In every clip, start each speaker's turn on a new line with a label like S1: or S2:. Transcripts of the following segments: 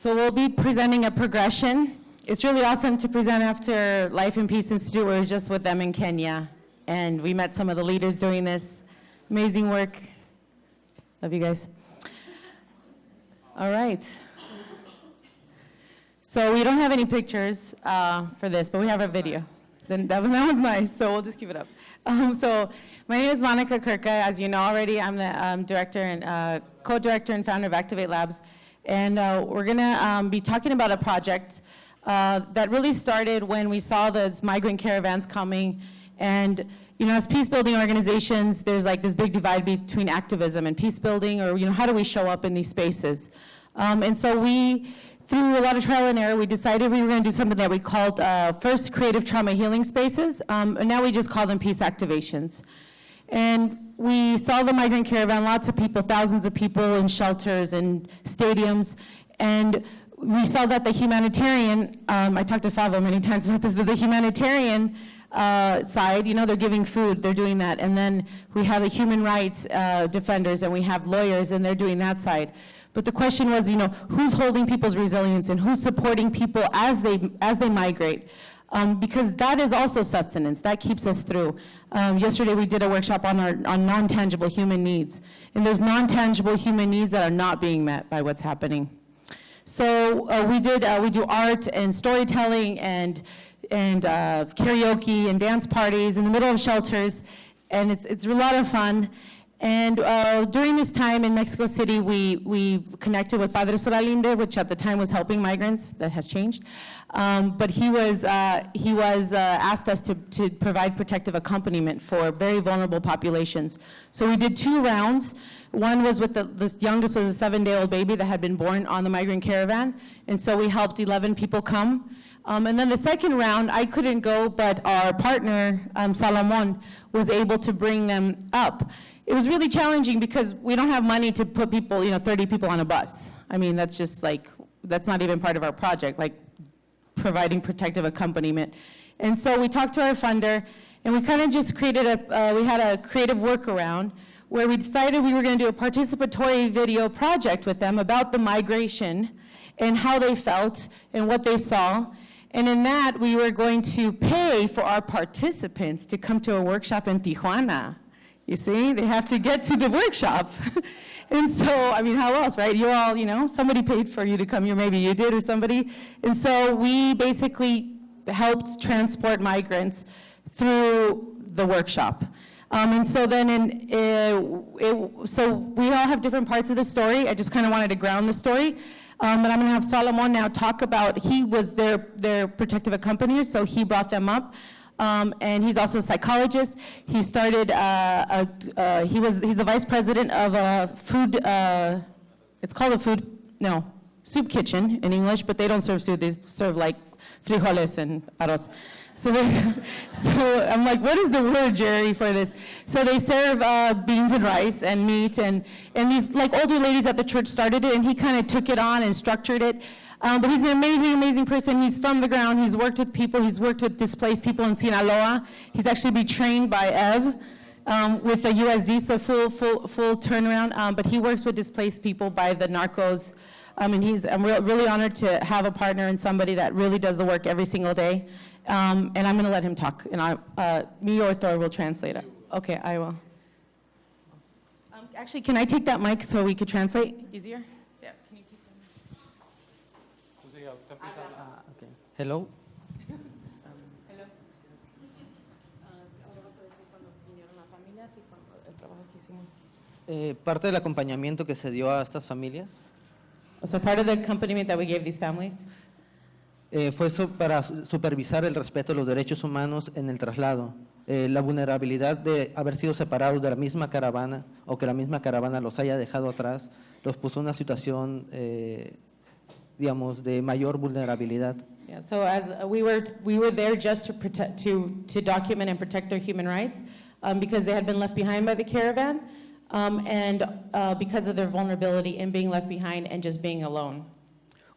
S1: So we'll be presenting a progression. It's really awesome to present after Life and Peace Institute. We were just with them in Kenya, and we met some of the leaders doing this amazing work. Love you guys. All right. So we don't have any pictures for this, but we have a video. Then that was nice, so we'll just keep it up. So my name is Monica Curca. As you know already, I'm the director and co-director and founder of Activate Labs. And we're gonna be talking about a project that really started when we saw those migrant caravans coming. And you know, as peace building organizations, there's like this big divide between activism and peace building, or you know, how do we show up in these spaces? And so we, through a lot of trial and error, we decided we were going to do something that we called first creative trauma healing spaces, and now we just call them peace activations. And we saw the migrant caravan, lots of people, thousands of people in shelters and stadiums, and we saw that the humanitarian, I talked to Favo many times about this, but the humanitarian side, you know, they're giving food, they're doing that, and then we have the human rights defenders, and we have lawyers, and they're doing that side. But the question was, you know, who's holding people's resilience and who's supporting people as they migrate? Because that is also sustenance, that keeps us through. Yesterday we did a workshop on non-tangible human needs, and there's non-tangible human needs that are not being met by what's happening. So we do art and storytelling and karaoke and dance parties in the middle of shelters, and it's a lot of fun. And during this time in Mexico City, we connected with Padre Escuela Libre, which at the time was helping migrants. That has changed. But he was asked us to provide protective accompaniment for very vulnerable populations. So we did 2 rounds. One was with the youngest was a 7-day-old baby that had been born on the migrant caravan. And so we helped 11 people come. And then the second round, I couldn't go, but our partner, Salomon, was able to bring them up. It was really challenging because we don't have money to put people, you know, 30 people on a bus. I mean, that's just like, that's not even part of our project, like providing protective accompaniment. And so we talked to our funder, and we kind of just created we had a creative workaround where we decided we were going to do a participatory video project with them about the migration and how they felt and what they saw. And in that, we were going to pay for our participants to come to a workshop in Tijuana. You see, they have to get to the workshop. And so, I mean, how else, right? You all, you know, somebody paid for you to come here, maybe you did or somebody. And so we basically helped transport migrants through the workshop. And so then, so we all have different parts of the story. I just kind of wanted to ground the story. But I'm going to have Solomon now talk about, he was their protective accompanier, so he brought them up. And he's also a psychologist. He started, he's the vice president of a food, it's called a soup kitchen in English, but they don't serve soup, they serve like frijoles and arroz. So I'm like, what is the word, Jerry, for this? So they serve beans and rice and meat, and these like older ladies at the church started it, and he kind of took it on and structured it. But he's an amazing, amazing person. He's from the ground. He's worked with people. He's worked with displaced people in Sinaloa. He's actually been trained by Ev with the USD, so full turnaround. But he works with displaced people by the narcos. And I'm really honored to have a partner and somebody that really does the work every single day. And I'm going to let him talk. And me or Thor will translate it. Okay, I will. Actually, can I take that mic so we could translate easier? Yeah, can you take that mic?
S2: Okay. Hello.
S1: Hello. Ahora vas a decir cuando vinieron las familias y cuando el trabajo que hicimos.
S2: Parte del acompañamiento que se dio a estas familias
S1: So part of the accompaniment that we gave these families
S2: fue para supervisar el respeto de los derechos humanos en el traslado, la vulnerabilidad de haber sido separados de la misma caravana o que la misma caravana los haya dejado atrás, los puso en una situación, digamos, de mayor vulnerabilidad.
S1: Yeah, so as we were there just to protect, to document and protect their human rights, because they had been left behind by the caravan, and because of their vulnerability in being left behind and just being alone.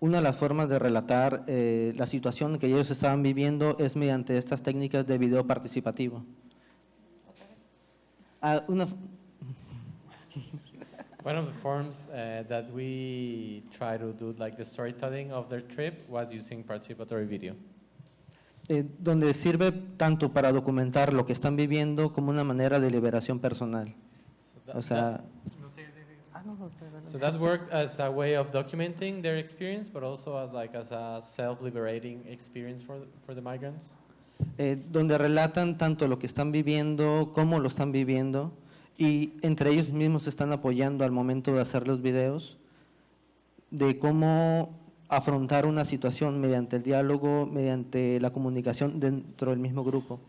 S2: Una de las formas de relatar la situación que ellos estaban viviendo es mediante estas técnicas de video participativo.
S3: One of the forms that we try to do, like the storytelling of their trip, was using participatory video.
S2: Donde sirve tanto para documentar lo que están viviendo como una manera de liberación personal. O sea,
S3: So that worked as a way of documenting their experience, but also as a self-liberating experience for the migrants.
S2: Donde relatan tanto lo que están viviendo, cómo lo están viviendo, y entre ellos mismos se están apoyando al momento de hacer los videos, de cómo afrontar una situación mediante el diálogo, mediante la comunicación dentro del mismo grupo.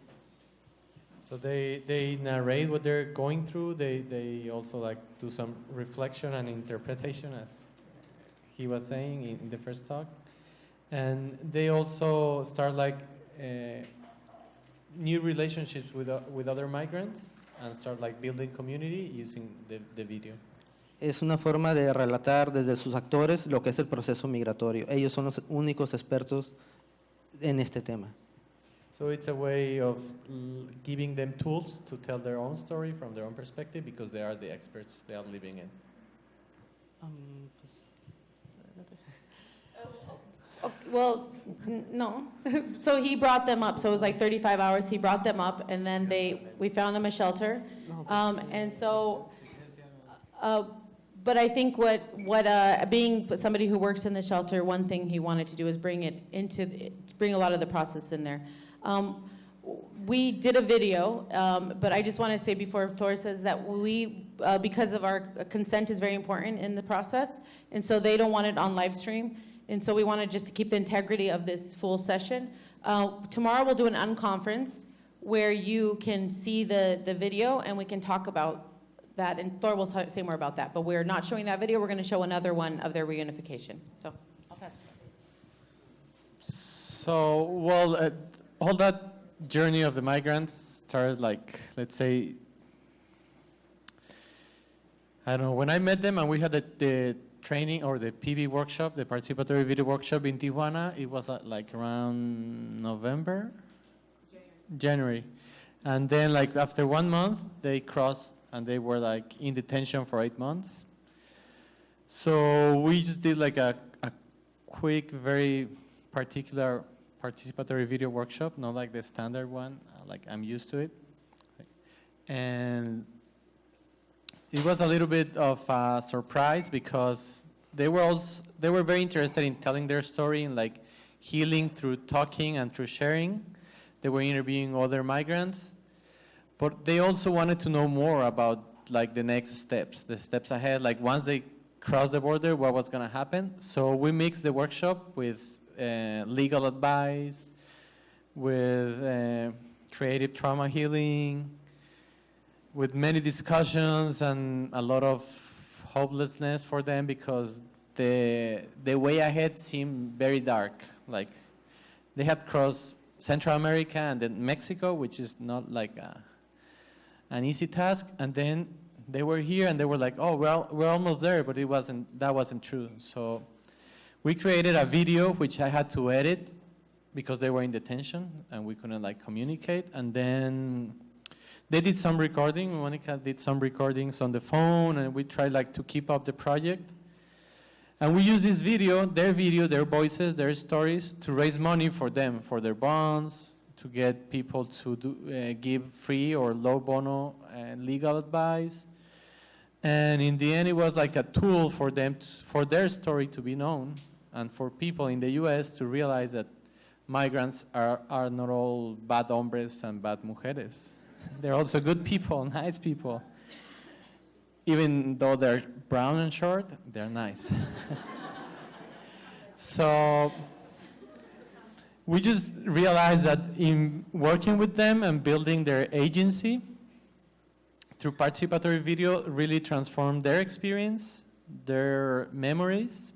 S3: So they narrate what they're going through. They also like do some reflection and interpretation, as he was saying in the first talk. And they also start like new relationships with other migrants and start like building community using the video.
S2: Es una forma de relatar desde sus actores lo que es el proceso migratorio. Ellos son los únicos expertos en este tema.
S3: So it's a way of giving them tools to tell their own story from their own perspective, because they are the experts they are living in.
S1: Well, no. So he brought them up. So it was like 35 hours. He brought them up, and then we found them a shelter. And so, but I think being somebody who works in the shelter, one thing he wanted to do is bring a lot of the process in there. We did a video, but I just want to say before Thor says that because of our consent is very important in the process, and so they don't want it on live stream, and so we wanted just to keep the integrity of this full session. Tomorrow we'll do an unconference where you can see the video and we can talk about that, and Thor will say more about that, but we're not showing that video. We're going to show another one of their reunification. So I'll pass.
S3: So, well, all that journey of the migrants started like, let's say, I don't know, when I met them and we had the training or the PV workshop, the participatory video workshop in Tijuana, it was like around November? January. And then like after 1 month, they crossed and they were like in detention for 8 months. So we just did like a quick, very particular participatory video workshop, not like the standard one, like I'm used to it. And it was a little bit of a surprise because they were very interested in telling their story and like healing through talking and through sharing. They were interviewing other migrants, but they also wanted to know more about like the next steps, the steps ahead, like once they crossed the border, what was gonna happen. So we mixed the workshop with legal advice, with creative trauma healing, with many discussions and a lot of hopelessness for them because the way ahead seemed very dark. Like they had crossed Central America and then Mexico, which is not like an easy task, and then they were here and they were like, oh, well, we're almost there, but that wasn't true. So we created a video which I had to edit because they were in detention and we couldn't like communicate. And then they did some recording. Monica did some recordings on the phone, and we tried like to keep up the project. And we used this video, their voices, their stories, to raise money for them, for their bonds, to get people to give free or low bono legal advice. And in the end, it was like a tool for them, for their story to be known, and for people in the US to realize that migrants are not all bad hombres and bad mujeres. They're also good people, nice people. Even though they're brown and short, they're nice. So we just realized that in working with them and building their agency through participatory video really transformed their experience, their memories.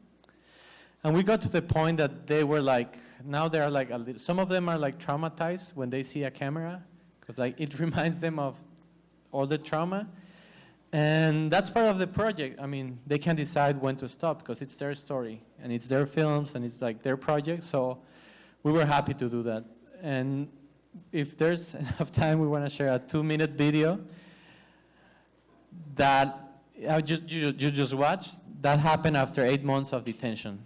S3: And we got to the point that they were like, now they're like some of them are like traumatized when they see a camera, because like it reminds them of all the trauma. And that's part of the project. I mean, they can decide when to stop because it's their story and it's their films and it's like their project. So we were happy to do that. And if there's enough time, we want to share a 2-minute video that You just watch. That happened after 8 months of detention.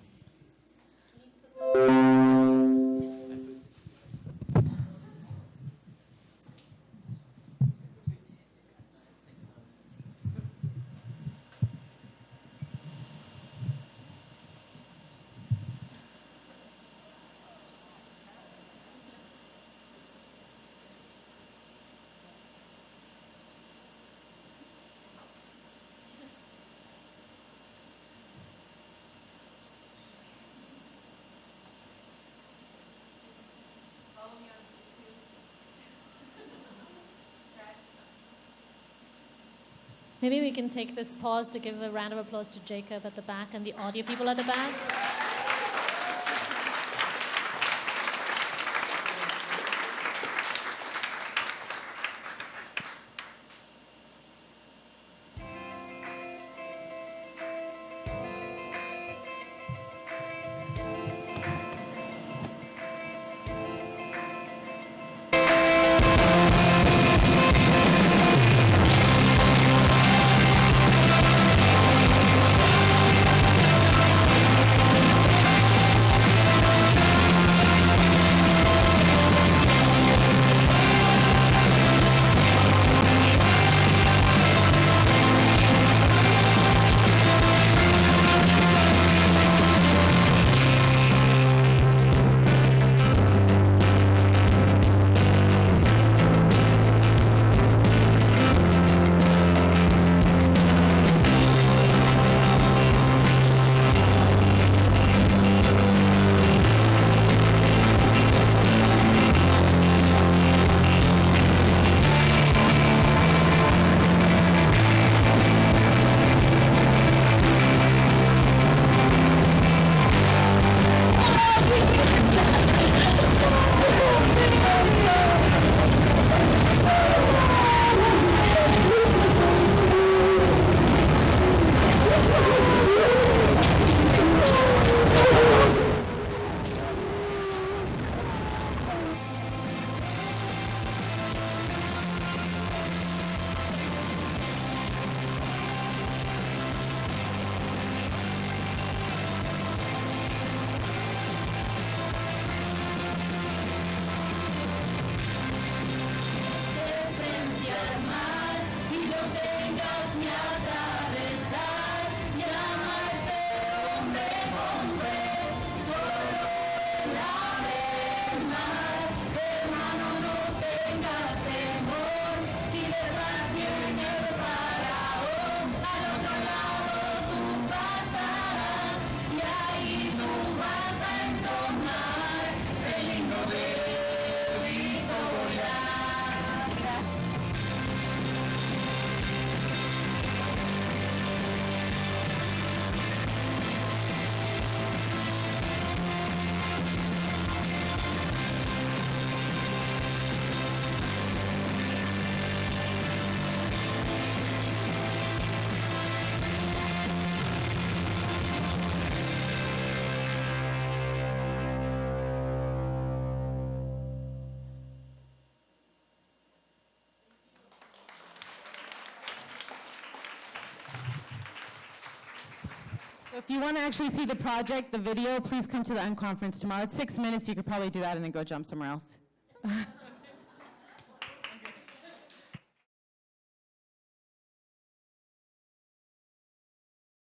S4: Maybe we can take this pause to give a round of applause to Jacob at the back and the audio people at the back.
S1: If you want to actually see the project, the video, please come to the unconference tomorrow. It's 6 minutes. You could probably do that and then go jump somewhere else.